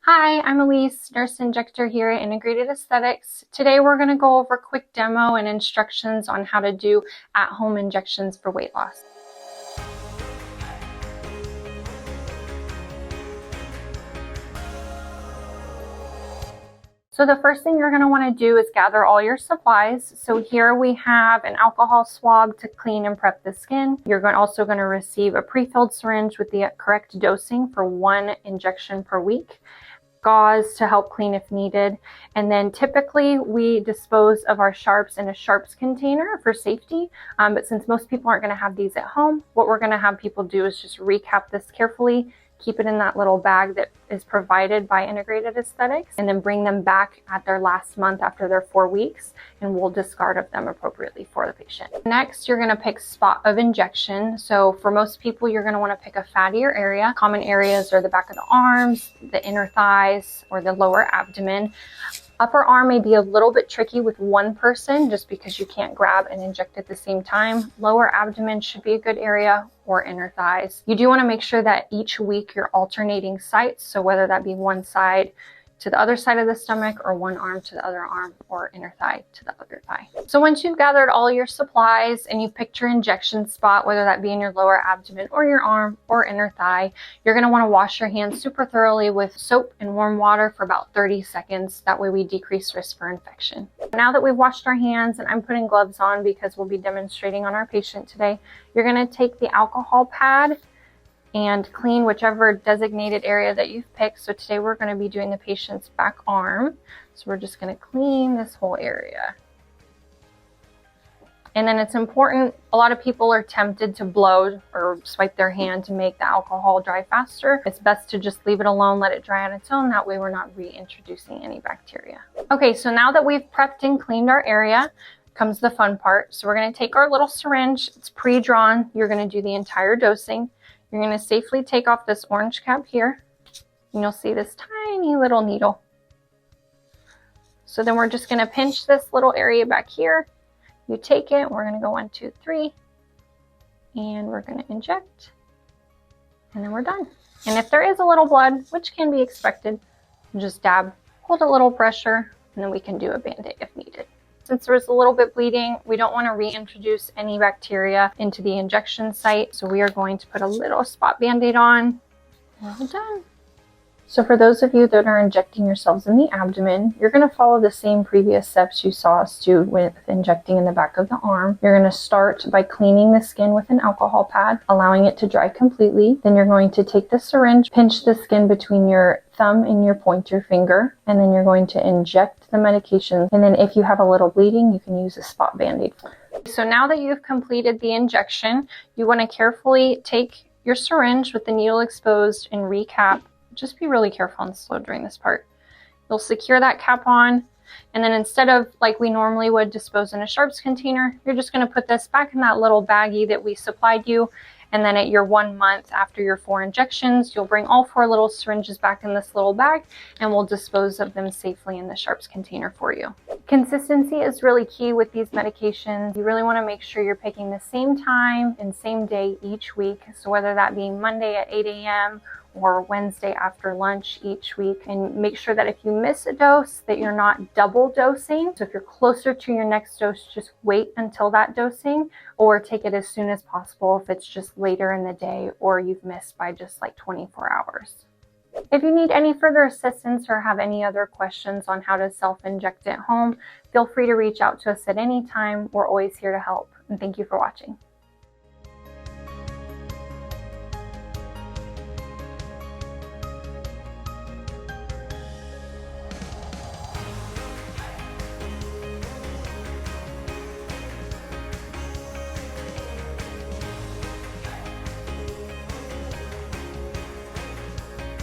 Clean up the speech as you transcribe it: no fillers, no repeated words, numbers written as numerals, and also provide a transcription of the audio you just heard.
Hi, I'm Alise, nurse injector here at Integrated Aesthetics. Today we're going to go over a quick demo and instructions on how to do at-home injections for weight loss. So the first thing you're going to want to do is gather all your supplies. So here we have an alcohol swab to clean and prep the skin. You're also going to receive a pre-filled syringe with the correct dosing for 1 injection per week. Gauze to help clean if needed, and then typically we dispose of our sharps in a sharps container for safety, but since most people aren't going to have these at home, what we're going to have people do is just recap this carefully, keep it in that little bag that is provided by Integrated Aesthetics, and then bring them back at their last month after their 4 weeks, and we'll discard of them appropriately for the patient. Next, you're going to pick spot of injection. So for most people, you're going to want to pick a fattier area. Common areas are the back of the arms, the inner thighs, or the lower abdomen. Upper arm may be a little bit tricky with one person just because you can't grab and inject at the same time. Lower abdomen should be a good area, or inner thighs. You do want to make sure that each week you're alternating sites. So whether that be one side to the other side of the stomach, or one arm to the other arm, or inner thigh to the other thigh. So once you've gathered all your supplies and you've picked your injection spot, whether that be in your lower abdomen or your arm or inner thigh, you're going to want to wash your hands super thoroughly with soap and warm water for about 30 seconds. That way we decrease risk for infection. Now that we've washed our hands, and I'm putting gloves on because we'll be demonstrating on our patient today, you're going to take the alcohol pad and clean whichever designated area that you've picked. So today we're going to be doing the patient's back arm. So we're just going to clean this whole area. And then it's important, a lot of people are tempted to blow or swipe their hand to make the alcohol dry faster. It's best to just leave it alone, let it dry on its own. That way we're not reintroducing any bacteria. Okay, so now that we've prepped and cleaned our area, comes the fun part. So we're going to take our little syringe. It's pre-drawn. You're going to do the entire dosing. You're going to safely take off this orange cap here, and you'll see this tiny little needle. So then we're just going to pinch this little area back here. You take it, we're going to go 1, 2, 3, and we're going to inject, and then we're done. And if there is a little blood, which can be expected, just dab, hold a little pressure, and then we can do a Band-Aid if needed. Since there's a little bit bleeding, we don't want to reintroduce any bacteria into the injection site. So we are going to put a little spot Band-Aid on, and we're done. So for those of you that are injecting yourselves in the abdomen, you're going to follow the same previous steps you saw us do with injecting in the back of the arm. You're going to start by cleaning the skin with an alcohol pad, allowing it to dry completely. Then you're going to take the syringe, pinch the skin between your thumb and your pointer finger, and then you're going to inject the medication. And then if you have a little bleeding, you can use a spot Band-Aid. So now that you've completed the injection, you want to carefully take your syringe with the needle exposed and recap. Just be really careful and slow during this part. You'll secure that cap on, and then instead of like we normally would dispose in a sharps container, you're just going to put this back in that little baggie that we supplied you. And then at your 1 month after your 4 injections, you'll bring all 4 little syringes back in this little bag, and we'll dispose of them safely in the sharps container for you. Consistency is really key with these medications. You really want to make sure you're picking the same time and same day each week. So whether that be Monday at 8 a.m. or Wednesday after lunch each week, and make sure that if you miss a dose that you're not double dosing. So if you're closer to your next dose, just wait until that dosing, or take it as soon as possible if it's just later in the day or you've missed by just like 24 hours. If you need any further assistance or have any other questions on how to self-inject at home, feel free to reach out to us at any time. We're always here to help, and thank you for watching.